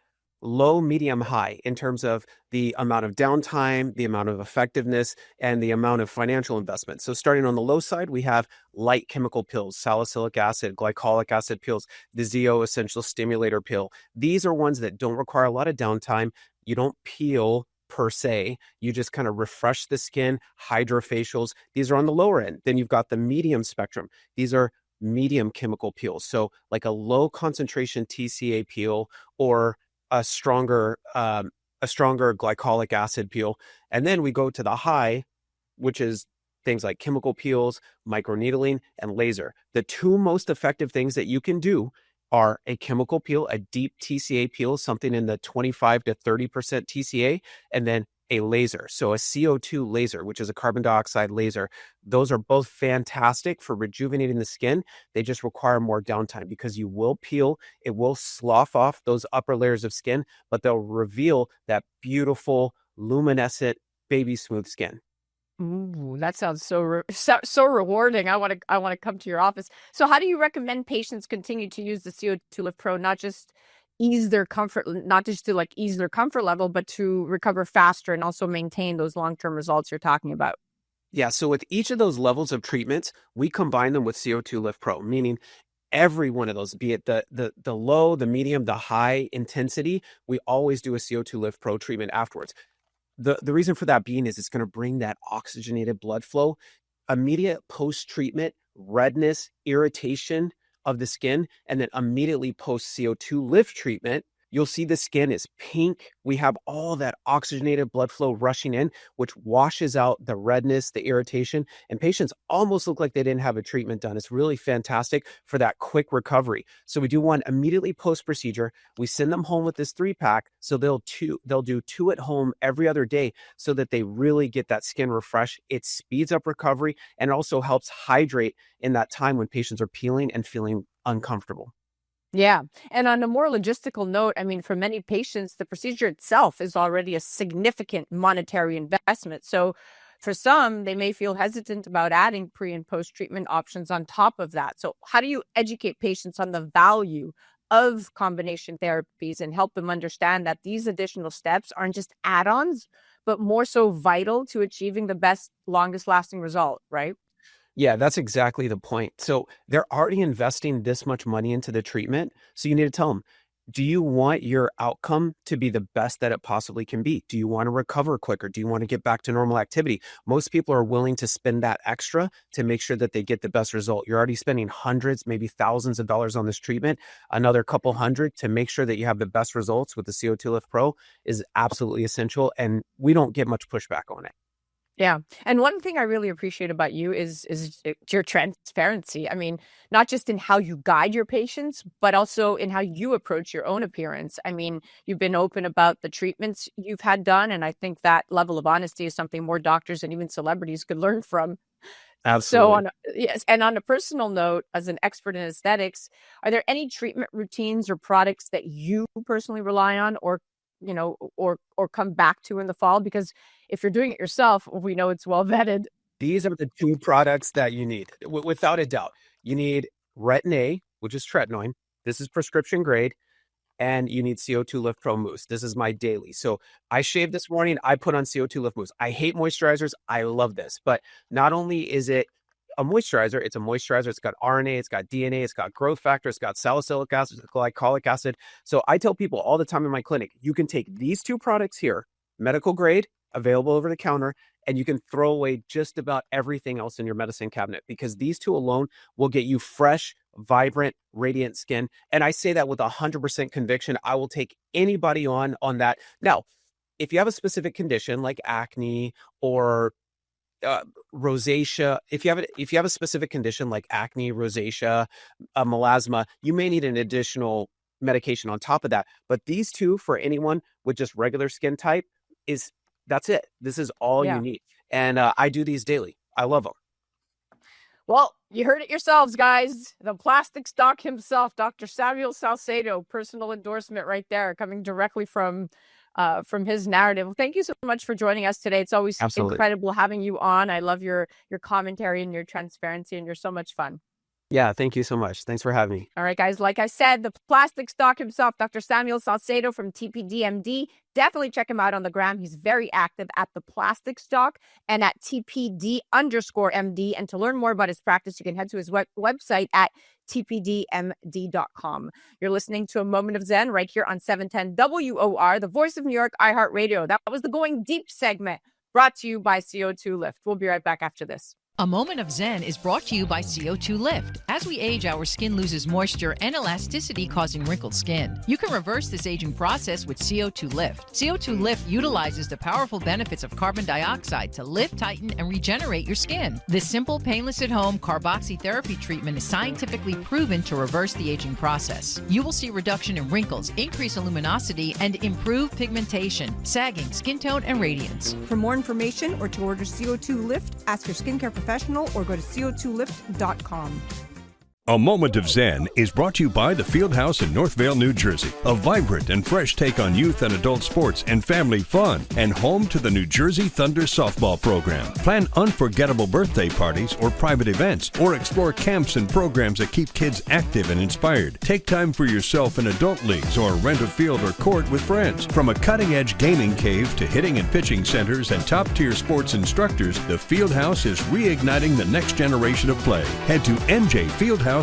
low, medium, high in terms of the amount of downtime, the amount of effectiveness, and the amount of financial investment. So starting on the low side, we have light chemical pills, salicylic acid, glycolic acid pills, the Zeo Essential Stimulator pill. These are ones that don't require a lot of downtime. You don't peel per se. You just kind of refresh the skin, hydrofacials. These are on the lower end. Then you've got the medium spectrum. These are medium chemical peels. So like a low concentration TCA peel or a stronger glycolic acid peel. And then we go to the high, which is things like chemical peels, microneedling, and laser. The two most effective things that you can do are a chemical peel, a deep TCA peel, something in the 25 to 30% TCA, and then a laser. So a CO2 laser, which is a carbon dioxide laser. Those are both fantastic for rejuvenating the skin. They just require more downtime because you will peel, it will slough off those upper layers of skin, but they'll reveal that beautiful, luminescent, baby smooth skin. Ooh, that sounds so rewarding. I want to come to your office. So how do you recommend patients continue to use the CO2 Lift Pro, not just ease their comfort, not just to like ease their comfort level, but to recover faster and also maintain those long-term results you're talking about? Yeah, so with each of those levels of treatments, we combine them with CO2 Lift Pro, meaning every one of those, be it the low, the medium, the high intensity, we always do a CO2 Lift Pro treatment afterwards. The reason for that being is it's going to bring that oxygenated blood flow, immediate post-treatment redness, irritation of the skin, and then immediately post CO2 lift treatment, you'll see the skin is pink. We have all that oxygenated blood flow rushing in, which washes out the redness, the irritation, and patients almost look like they didn't have a treatment done. It's really fantastic for that quick recovery. So we do one immediately post-procedure. We send them home with this 3-pack. So they'll do 2 at home every other day so that they really get that skin refresh. It speeds up recovery and also helps hydrate in that time when patients are peeling and feeling uncomfortable. Yeah. And on a more logistical note, I mean, for many patients, the procedure itself is already a significant monetary investment. So for some, they may feel hesitant about adding pre and post treatment options on top of that. So how do you educate patients on the value of combination therapies and help them understand that these additional steps aren't just add-ons, but more so vital to achieving the best, longest lasting result, right? Yeah, that's exactly the point. So they're already investing this much money into the treatment. So you need to tell them, do you want your outcome to be the best that it possibly can be? Do you want to recover quicker? Do you want to get back to normal activity? Most people are willing to spend that extra to make sure that they get the best result. You're already spending hundreds, maybe thousands of dollars on this treatment. Another couple hundred to make sure that you have the best results with the CO2 Lift Pro is absolutely essential. And we don't get much pushback on it. Yeah. And one thing I really appreciate about you is your transparency. I mean, not just in how you guide your patients, but also in how you approach your own appearance. I mean, you've been open about the treatments you've had done. And I think that level of honesty is something more doctors and even celebrities could learn from. So Absolutely. yes, and on a personal note, as an expert in aesthetics, are there any treatment routines or products that you personally rely on or come back to in the fall? Because if you're doing it yourself, we know it's well vetted. These are the 2 products that you need. Without a doubt, you need Retin-A, which is tretinoin. This is prescription grade. and you need CO2 Lift Pro Mousse. This is my daily. So I shaved this morning. I put on CO2 Lift Mousse. I hate moisturizers. I love this. But not only is it a moisturizer, it's a moisturizer. It's got RNA, it's got DNA, it's got growth factor, it's got salicylic acid, glycolic acid. So I tell people all the time in my clinic, you can take these two products here, medical grade, available over the counter, and you can throw away just about everything else in your medicine cabinet, because these two alone will get you fresh, vibrant, radiant skin. And I say that with 100% conviction. I will take anybody on that. Now, if you have a specific condition like acne or rosacea, if you have a specific condition like acne, rosacea, melasma, you may need an additional medication on top of that. But these two, for anyone with just regular skin type, that's it. This is all you need. And I do these daily. I love them. Well, you heard it yourselves, guys. The plastic stock himself, Dr. Samuel Salcedo, personal endorsement right there, coming directly from his narrative. Well, thank you so much for joining us today. It's always incredible having you on. I love your commentary and your transparency, and you're so much fun. Yeah, thank you so much. Thanks for having me. All right, guys. Like I said, the plastic stock himself, Dr. Samuel Salcedo from TPD MD. Definitely check him out on the gram. He's very active at the plastic stock and at TPD_MD. And to learn more about his practice, you can head to his website at tpdmd.com. You're listening to A Moment of Zen right here on 710 WOR, the voice of New York, iHeartRadio. That was the Going Deep segment brought to you by CO2 Lift. We'll be right back after this. A Moment of Zen is brought to you by CO2 Lift. As we age, our skin loses moisture and elasticity, causing wrinkled skin. You can reverse this aging process with CO2 Lift. CO2 Lift utilizes the powerful benefits of carbon dioxide to lift, tighten, and regenerate your skin. This simple, painless at-home carboxytherapy treatment is scientifically proven to reverse the aging process. You will see reduction in wrinkles, increase in luminosity, and improve pigmentation, sagging, skin tone, and radiance. For more information or to order CO2 Lift, ask your skincare professional or go to co2lift.com. A Moment of Zen is brought to you by the Fieldhouse in Northvale, New Jersey, a vibrant and fresh take on youth and adult sports and family fun, and home to the New Jersey Thunder softball program. Plan unforgettable birthday parties or private events, or explore camps and programs that keep kids active and inspired. Take time for yourself in adult leagues or rent a field or court with friends. From a cutting-edge gaming cave to hitting and pitching centers and top-tier sports instructors, the Fieldhouse is reigniting the next generation of play. Head to njfieldhouse.com.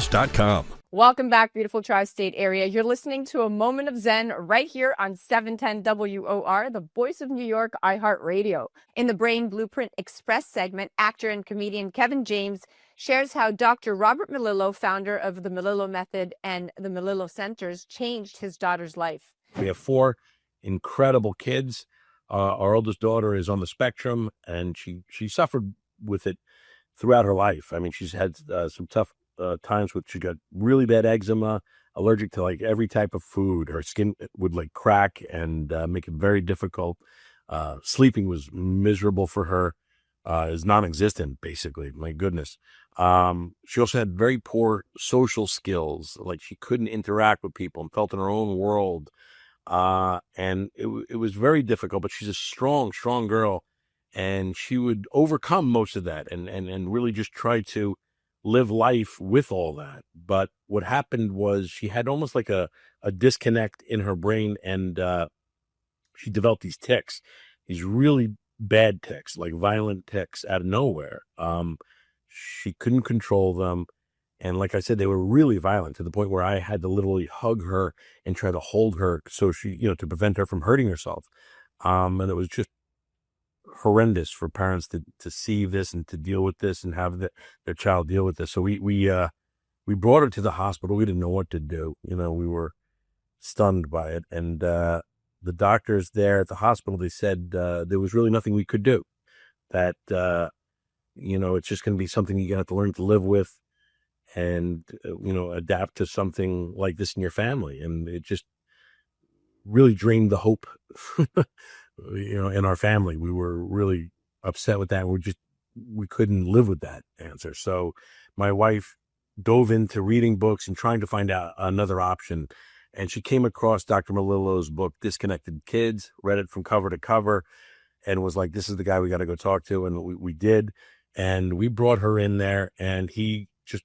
Welcome back, beautiful tri-state area. You're listening to A Moment of Zen right here on 710 WOR, the voice of New York, iHeartRadio. In the Brain Blueprint Express segment, actor and comedian Kevin James shares how Dr. Robert Melillo, founder of the Melillo Method and the Melillo Centers, changed his daughter's life. We have 4 incredible kids. Our oldest daughter is on the spectrum, and she suffered with it throughout her life. I mean, she's had some tough times when she got really bad eczema, allergic to like every type of food. Her skin would like crack and make it very difficult. Sleeping was miserable for her, is non-existent basically. My goodness. She also had very poor social skills. Like she couldn't interact with people and felt in her own world. And it was very difficult, but she's a strong girl, and she would overcome most of that and really just try to live life with all that. But what happened was she had almost like a disconnect in her brain, and she developed these tics, these really bad tics, like violent tics out of nowhere. She couldn't control them. And like I said, they were really violent to the point where I had to literally hug her and try to hold her so she, to prevent her from hurting herself. And it was just horrendous for parents to see this and to deal with this and have their child deal with this. So we brought her to the hospital. We didn't know what to do. We were stunned by it. And the doctors there at the hospital, they said there was really nothing we could do. That, it's just going to be something you have to learn to live with and, adapt to something like this in your family. And it just really drained the hope in our family. We were really upset with that. We couldn't live with that answer. So my wife dove into reading books and trying to find out another option. And she came across Dr. Melillo's book, Disconnected Kids, read it from cover to cover, and was like, this is the guy we got to go talk to. And we did. And we brought her in there, and he just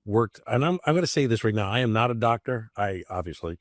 worked. And I'm going to say this right now. I am not a doctor. Obviously,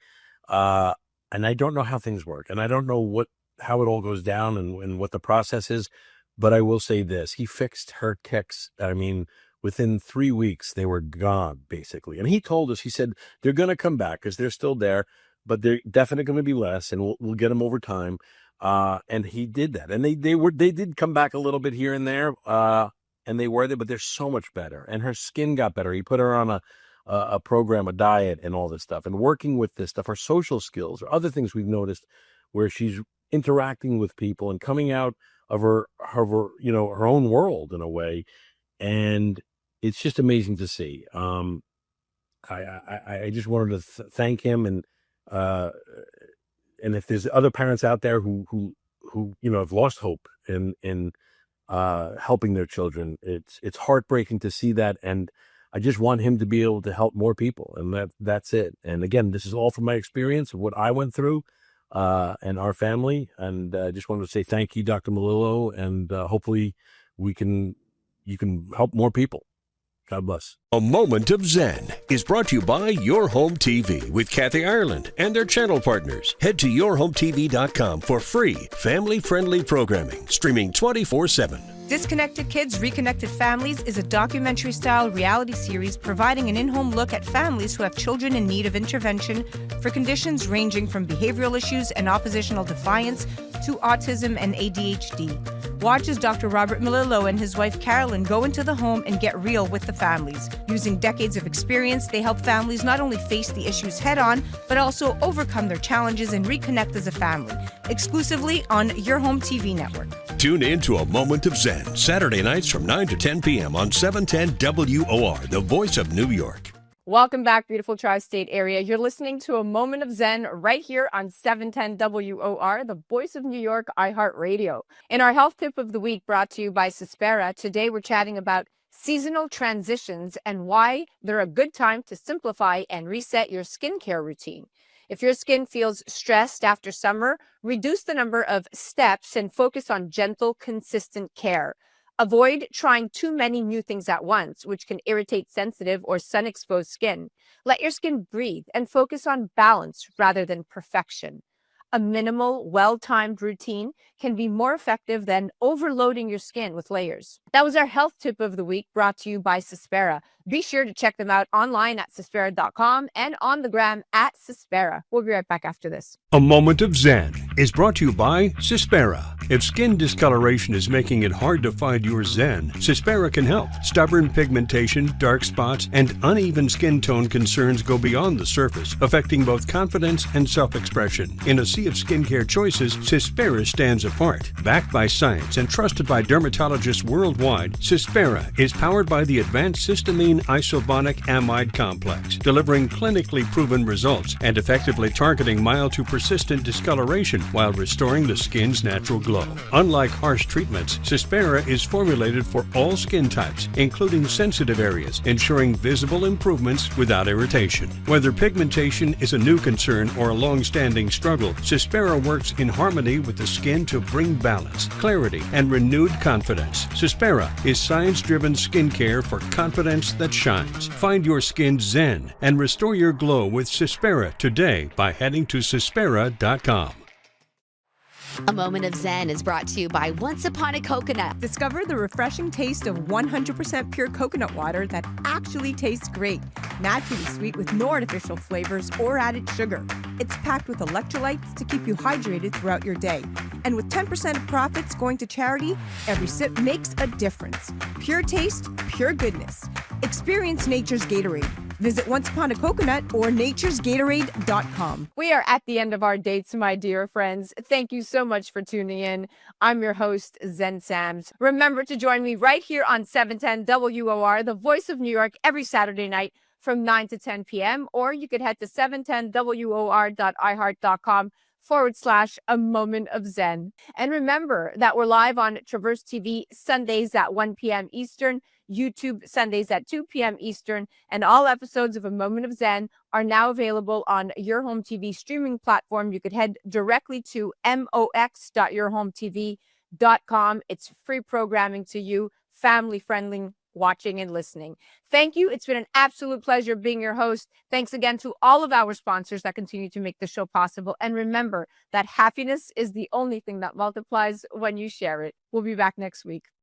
And I don't know how things work, and I don't know how it all goes down and what the process is. But I will say this: he fixed her tics. I mean, within 3 weeks, they were gone, basically. And he told us, he said, they're going to come back because they're still there, but they're definitely going to be less, and we'll get them over time. And he did that. And they did come back a little bit here and there, and they were there, but they're so much better. And her skin got better. He put her on a program, a diet, and all this stuff. And working with this stuff, her social skills, or other things we've noticed where she's interacting with people and coming out of her own world in a way. And it's just amazing to see. I just wanted to thank him, and if there's other parents out there who have lost hope in helping their children, it's heartbreaking to see that, and I just want him to be able to help more people, and that's it. And again, this is all from my experience of what I went through and our family, and I just wanted to say thank you, Dr. Melillo, and hopefully you can help more people. God bless. A Moment of Zen is brought to you by Your Home TV with Kathy Ireland and their channel partners. Head to yourhometv.com for free, family-friendly programming, streaming 24/7. Disconnected Kids, Reconnected Families is a documentary-style reality series providing an in-home look at families who have children in need of intervention for conditions ranging from behavioral issues and oppositional defiance to autism and ADHD. Watch as Dr. Robert Melillo and his wife Carolyn go into the home and get real with the families. Using decades of experience, they help families not only face the issues head-on, but also overcome their challenges and reconnect as a family. Exclusively on Your Home TV network. Tune in to A Moment of Zen, Saturday nights from 9 to 10 p.m. on 710 WOR, the voice of New York. Welcome back, beautiful tri-state area. You're listening to A Moment of Zen right here on 710 WOR, the voice of New York, iHeartRadio. In our health tip of the week, brought to you by Sospera, today we're chatting about seasonal transitions and why they're a good time to simplify and reset your skincare routine. If your skin feels stressed after summer, reduce the number of steps and focus on gentle, consistent care. Avoid trying too many new things at once, which can irritate sensitive or sun-exposed skin. Let your skin breathe and focus on balance rather than perfection. A minimal, well-timed routine can be more effective than overloading your skin with layers. That was our health tip of the week, brought to you by Sospera. Be sure to check them out online at sospera.com and on the gram at Sospera. We'll be right back after this. A Moment of Zen is brought to you by Sospera. If skin discoloration is making it hard to find your Zen, Sospera can help. Stubborn pigmentation, dark spots, and uneven skin tone concerns go beyond the surface, affecting both confidence and self-expression. In a sea of skincare choices, Sospera stands apart. Backed by science and trusted by dermatologists worldwide, Sospera is powered by the advanced cysteamine isobonic amide complex, delivering clinically proven results and effectively targeting mild to persistent discoloration while restoring the skin's natural glow. Unlike harsh treatments, Sospera is formulated for all skin types, including sensitive areas, ensuring visible improvements without irritation. Whether pigmentation is a new concern or a long-standing struggle, Sospera works in harmony with the skin to bring balance, clarity, and renewed confidence. Sospera is science-driven skincare for confidence that shines. Find your skin zen and restore your glow with Sospera today by heading to Sospera.com. A Moment of Zen is brought to you by Once Upon a Coconut. Discover the refreshing taste of 100% pure coconut water that actually tastes great. Naturally sweet with no artificial flavors or added sugar. It's packed with electrolytes to keep you hydrated throughout your day. And with 10% of profits going to charity, every sip makes a difference. Pure taste, pure goodness. Experience nature's Gatorade. Visit Once Upon a Coconut or naturesgatorade.com. We are at the end of our dates, my dear friends. Thank you so much for tuning in. I'm your host, Zen Sams. Remember to join me right here on 710 WOR, the voice of New York, every Saturday night from 9 to 10 p.m. Or you could head to 710WOR.iHeart.com/A Moment of Zen. And remember that we're live on Traverse TV Sundays at 1 p.m. Eastern, YouTube Sundays at 2 p.m. Eastern, and all episodes of A Moment of Zen are now available on Your Home TV streaming platform. You could head directly to mox.yourhometv.com. It's free programming to you, family-friendly, watching and listening. Thank you. It's been an absolute pleasure being your host. Thanks again to all of our sponsors that continue to make the show possible. And remember that happiness is the only thing that multiplies when you share it. We'll be back next week.